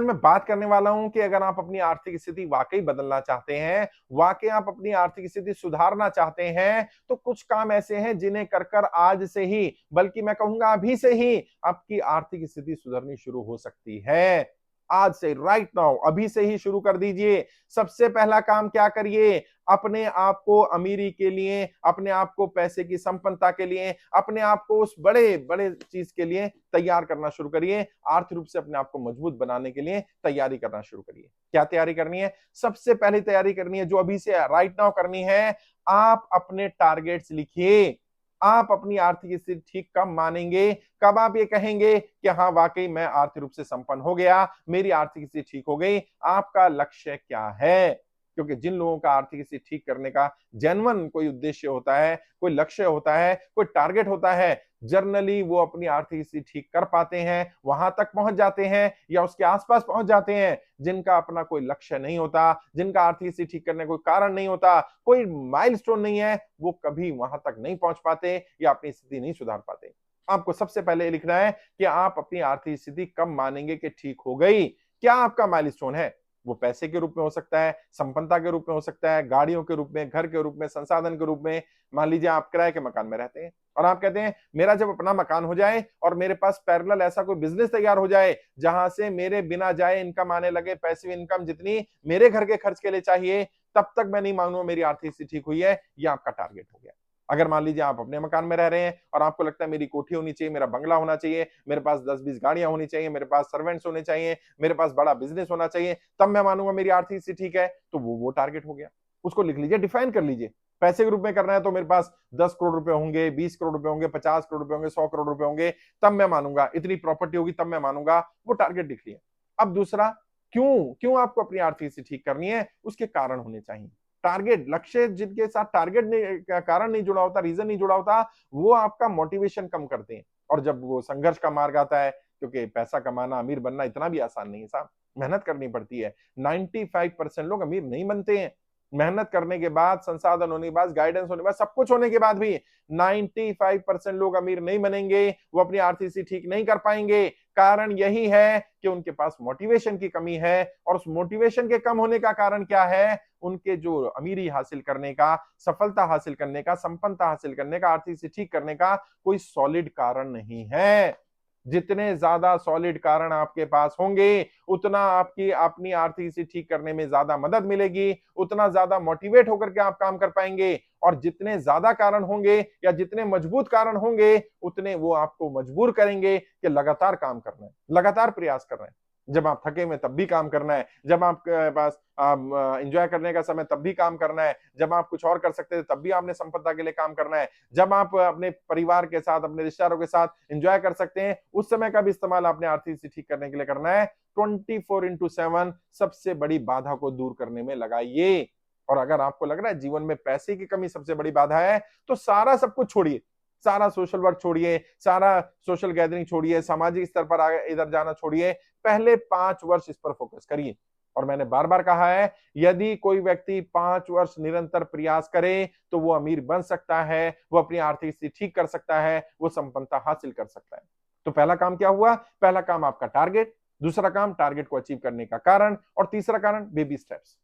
मैं बात करने वाला हूं कि अगर आप अपनी आर्थिक स्थिति वाकई बदलना चाहते हैं, वाकई आप अपनी आर्थिक स्थिति सुधारना चाहते हैं, तो कुछ काम ऐसे हैं जिन्हें कर कर आज से ही, बल्कि मैं कहूंगा अभी से ही आपकी आर्थिक स्थिति सुधरनी शुरू हो सकती है। आज से, राइट नाउ, अभी से ही शुरू कर दीजिए। सबसे पहला काम क्या करिए? अपने आप को अमीरी के लिए, अपने आप को पैसे की संपन्नता के लिए, अपने आप को उस बड़े बड़े चीज के लिए तैयार करना शुरू करिए। आर्थिक रूप से अपने आप को मजबूत बनाने के लिए तैयारी करना शुरू करिए। क्या तैयारी करनी है? सबसे पहली तैयारी करनी है, जो अभी से राइट नाउ करनी है, आप अपने टारगेट्स लिखिए। आप अपनी आर्थिक स्थिति ठीक कब मानेंगे, कब आप ये कहेंगे कि हाँ वाकई मैं आर्थिक रूप से संपन्न हो गया, मेरी आर्थिक स्थिति ठीक हो गई? आपका लक्ष्य क्या है? क्योंकि जिन लोगों का आर्थिक स्थिति ठीक करने का जेन्युइन कोई उद्देश्य होता है, कोई लक्ष्य होता है, कोई टारगेट होता है, जनरली वो अपनी आर्थिक स्थिति ठीक कर पाते हैं, वहां तक पहुंच जाते हैं या उसके आसपास पहुंच जाते हैं। जिनका अपना कोई लक्ष्य नहीं होता, जिनका आर्थिक स्थिति ठीक करने का कोई कारण नहीं होता, कोई माइलस्टोन नहीं है, वो कभी वहां तक नहीं पहुंच पाते या अपनी स्थिति नहीं सुधार पाते। आपको सबसे पहले लिखना है कि आप अपनी आर्थिक स्थिति कब मानेंगे कि ठीक हो गई। क्या आपका माइलस्टोन है? वो पैसे के रूप में हो सकता है, संपन्नता के रूप में हो सकता है, गाड़ियों के रूप में, घर के रूप में, संसाधन के रूप में। मान लीजिए आप किराए के मकान में रहते हैं और आप कहते हैं मेरा जब अपना मकान हो जाए और मेरे पास पैरेलल ऐसा कोई बिजनेस तैयार हो जाए जहां से मेरे बिना जाए इनकम आने लगे, पैसिव इनकम जितनी मेरे घर के खर्च के लिए चाहिए, तब तक मैं नहीं मानूंगा मेरी आर्थिक स्थिति ठीक हुई है। ये आपका टारगेट हो गया। अगर मान लीजिए आप अपने मकान में रह रहे हैं और आपको लगता है मेरी कोठी होनी चाहिए, मेरा बंगला होना चाहिए, मेरे पास 10-20 गाड़ियां होनी चाहिए, मेरे पास सर्वेंट्स होने चाहिए, मेरे पास बड़ा बिजनेस होना चाहिए, तब मैं मानूंगा मेरी आर्थिक स्थिति ठीक है, तो वो टारगेट हो गया। उसको लिख लीजिए, डिफाइन कर लीजिए। पैसे के रूप में करना है तो मेरे पास 10 करोड़ रुपए होंगे, 20 करोड़ रुपए होंगे, 50 करोड़ रुपए होंगे, 100 करोड़ रुपए होंगे, तब मैं मानूंगा। इतनी प्रॉपर्टी होगी तब मैं मानूंगा। वो टारगेट लिख लिया। अब दूसरा, क्यों क्यों आपको अपनी आर्थिक स्थिति ठीक करनी है, उसके कारण होने चाहिए। टारगेट, लक्ष्य जिनके साथ टारगेट नहीं, कारण नहीं जुड़ा होता, रीजन नहीं जुड़ा होता, वो आपका मोटिवेशन कम करते हैं। और जब वो संघर्ष का मार्ग आता है, क्योंकि पैसा कमाना, अमीर बनना इतना भी आसान नहीं है साहब, मेहनत करनी पड़ती है। 95% लोग अमीर नहीं बनते हैं। मेहनत करने के बाद, संसाधन होने के बाद, गाइडेंस होने के बाद, सब कुछ होने के बाद भी 95% लोग अमीर नहीं बनेंगे, वो अपनी आर्थिक स्थिति ठीक नहीं कर पाएंगे। कारण यही है कि उनके पास मोटिवेशन की कमी है। और उस मोटिवेशन के कम होने का कारण क्या है? उनके जो अमीरी हासिल करने का, सफलता हासिल करने का, संपन्नता हासिल करने का, आर्थिक स्थिति ठीक करने का कोई सॉलिड कारण नहीं है। जितने ज्यादा सॉलिड कारण आपके पास होंगे, उतना आपकी अपनी आर्थिक स्थिति ठीक करने में ज्यादा मदद मिलेगी, उतना ज्यादा मोटिवेट होकर के आप काम कर पाएंगे। और जितने ज्यादा कारण होंगे या जितने मजबूत कारण होंगे, उतने वो आपको मजबूर करेंगे कि लगातार काम करना है, लगातार प्रयास करना है। जब आप थके हुए तब भी काम करना है, जब आपके पास एंजॉय करने का समय तब भी काम करना है, जब आप कुछ और कर सकते थे तब भी आपने संपदा के लिए काम करना है, जब आप अपने परिवार के साथ, अपने रिश्तेदारों के साथ एंजॉय कर सकते हैं, उस समय का भी इस्तेमाल आपने आर्थिक स्थिति ठीक करने के लिए करना है। 24/7 सबसे बड़ी बाधा को दूर करने में लगाइए। और अगर आपको लग रहा है जीवन में पैसे की कमी सबसे बड़ी बाधा है, तो सारा सब कुछ छोड़िए। सारा सोशल वर्क छोड़िए, सारा सोशल गैदरिंग छोड़िए, सामाजिक स्तर पर आगे इधर जाना छोड़िए। पहले 5 वर्ष इस पर फोकस करिए। और मैंने बार बार कहा है, यदि कोई व्यक्ति 5 वर्ष निरंतर प्रयास करे तो वो अमीर बन सकता है, वो अपनी आर्थिक स्थिति ठीक कर सकता है, वो संपन्नता हासिल कर सकता है। तो पहला काम क्या हुआ? पहला काम आपका टारगेट, दूसरा काम टारगेट को अचीव करने का कारण, और तीसरा कारण बेबी स्टेप्स।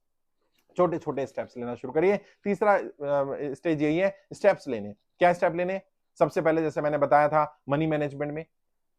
छोटे छोटे स्टेप्स लेना शुरू करिए। तीसरा स्टेज यही है, स्टेप्स लेने। क्या स्टेप लेने? सबसे पहले जैसे मैंने बताया था, मनी मैनेजमेंट में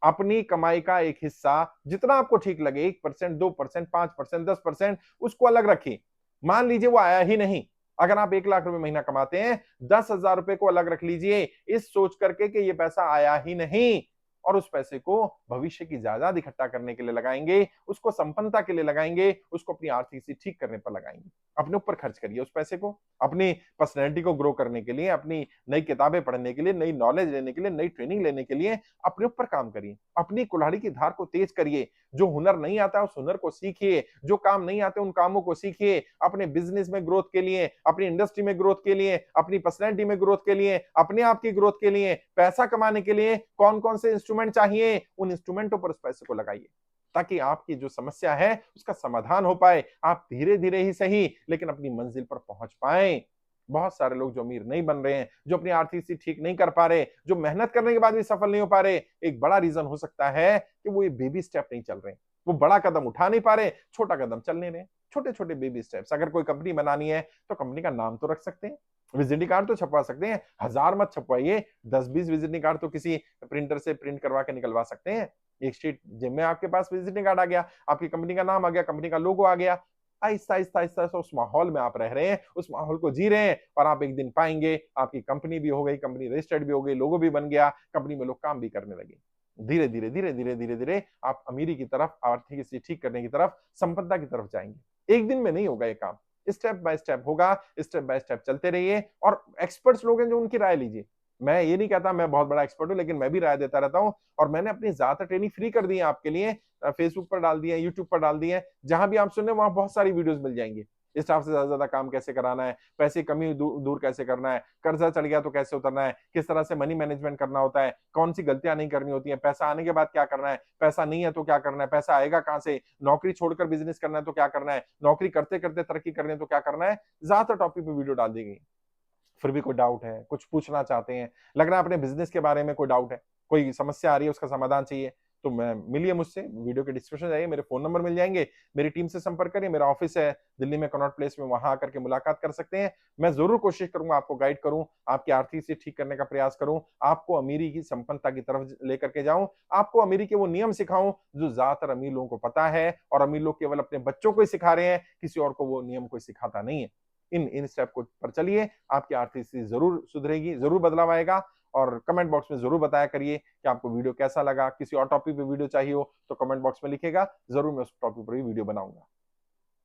अपनी कमाई का एक हिस्सा जितना आपको ठीक लगे, 1%, 2%, 5%, 10%, उसको अलग रखिए। मान लीजिए वो आया ही नहीं। अगर आप 1 लाख रुपए महीना कमाते हैं, 10,000 रुपए को अलग रख लीजिए, इस सोच करके कि ये पैसा आया ही नहीं, और उस पैसे को भविष्य की जायदाद इकट्ठा करने के लिए लगाएंगे, उसको संपन्नता के लिए लगाएंगे, उसको अपनी आर्थिक स्थिति ठीक करने पर लगाएंगे। अपने ऊपर खर्च करिए उस पैसे को, अपनी पर्सनैलिटी को ग्रो करने के लिए, अपनी नई किताबें पढ़ने के लिए, नई नॉलेज लेने के लिए, नई ट्रेनिंग लेने के लिए अपने ऊपर काम करिए। अपनी कुल्हाड़ी की धार को तेज करिए। जो हुनर नहीं आता उस हुनर को सीखिए, जो काम नहीं आते उन कामों को सीखिए। अपने बिजनेस में ग्रोथ के लिए, अपनी इंडस्ट्री में ग्रोथ के लिए, अपनी पर्सनैलिटी में ग्रोथ के लिए, अपने आप की ग्रोथ के लिए, पैसा कमाने के लिए कौन कौन से इंस्ट्रूमेंट चाहिए, उन इंस्ट्रूमेंटों पर उस पैसे को लगाइए, ताकि आपकी जो समस्या है उसका समाधान हो पाए। आप धीरे धीरे ही सही, लेकिन अपनी मंजिल पर पहुंच पाए। बहुत सारे लोग जो अमीर नहीं बन रहे हैं, जो अपनी आर्थिक स्थिति ठीक नहीं कर पा रहे, जो मेहनत करने के बाद भी सफल नहीं हो पा रहे, एक बड़ा रीजन हो सकता है कि वो ये बेबी स्टेप नहीं चल रहे। वो बड़ा कदम उठा नहीं पा रहे, छोटा कदम चलने रहे, छोटे छोटे बेबी स्टेप्स। अगर कोई कंपनी बनानी है तो कंपनी का नाम तो रख सकते हैं, विजिटिंग कार्ड तो छपवा सकते हैं, 1000 मत छपवाइए, 10-20 विजिटिंग कार्ड तो किसी प्रिंटर से प्रिंट करवा के निकलवा सकते हैं। एक शीट जिम में आपके पास विजिटिंग कार्ड आ गया, आपकी कंपनी का नाम आ गया, कंपनी का लोगो आ गया। आहिस्ता आहिस्ता आहिस्ता आहिस्ता उस माहौल में आप रह रहे हैं, उस माहौल को जी रहे हैं, और आप एक दिन पाएंगे आपकी कंपनी भी हो गई, कंपनी रजिस्टर्ड भी हो गई, लोगो भी बन गया, कंपनी में लोग काम भी करने लगे। धीरे धीरे धीरे धीरे धीरे धीरे आप अमीरी की तरफ, आर्थिक स्थिति ठीक करने की तरफ, संपदा की तरफ जाएंगे। एक दिन में नहीं होगा ये काम, स्टेप बाय स्टेप होगा, स्टेप बाय स्टेप चलते रहिए, और एक्सपर्ट्स लोग हैं जो उनकी राय लीजिए। मैं ये नहीं कहता मैं बहुत बड़ा एक्सपर्ट हूं, लेकिन मैं भी राय देता रहता हूं, और मैंने अपनी ज्यादातर ट्रेनिंग फ्री कर दी है आपके लिए, फेसबुक पर डाल दिए हैं, यूट्यूब पर डाल दिए हैं, जहां भी आप सुन रहे हैं वहां बहुत सारी वीडियोस मिल जाएंगी। स्टाफ से ज्यादा काम कैसे कराना है, पैसे कमी दूर कैसे करना है, कर्जा चढ़ गया तो कैसे उतरना है, किस तरह से मनी मैनेजमेंट करना होता है, कौन सी गलतियां नहीं करनी होती हैं, पैसा आने के बाद क्या करना है, पैसा नहीं है तो क्या करना है, पैसा आएगा कहां से, नौकरी छोड़कर बिजनेस करना है तो क्या करना है, नौकरी करते करते तरक्की करनी है तो क्या करना है। ज्यादातर टॉपिक पे वीडियो डाल दी गई। फिर भी कोई डाउट है, कुछ पूछना चाहते हैं, लग रहा है अपने बिजनेस के बारे में कोई डाउट है, कोई समस्या आ रही है, उसका समाधान चाहिए, तो मैं मिलिए मुझसे, वीडियो के डिस्क्रिप्शन जाइए, मेरे फोन नंबर मिल जाएंगे, मेरी टीम से संपर्क करिए, मेरा ऑफिस है दिल्ली में कनॉट प्लेस में, वहां आकर के मुलाकात कर सकते हैं। मैं जरूर कोशिश करूंगा आपको गाइड करूं, आपकी आर्थिक स्थिति ठीक करने का प्रयास करूं, आपको अमीरी की संपन्नता की तरफ लेकर के जाऊं, आपको अमीरी के वो नियम सिखाऊं जो ज्यादातर अमीर लोगों को पता है, और अमीर लोग केवल अपने बच्चों को ही सिखा रहे हैं, किसी और को वो नियम कोई सिखाता नहीं है। इन स्टेप को पर चलिए, आपकी आर्थिक स्थिति जरूर सुधरेगी, जरूर बदलाव आएगा। और कमेंट बॉक्स में जरूर बताया करिए कि आपको वीडियो कैसा लगा, किसी और टॉपिक पे वीडियो चाहिए हो तो कमेंट बॉक्स में लिखेगा, जरूर मैं उस टॉपिक पर भी वीडियो बनाऊंगा।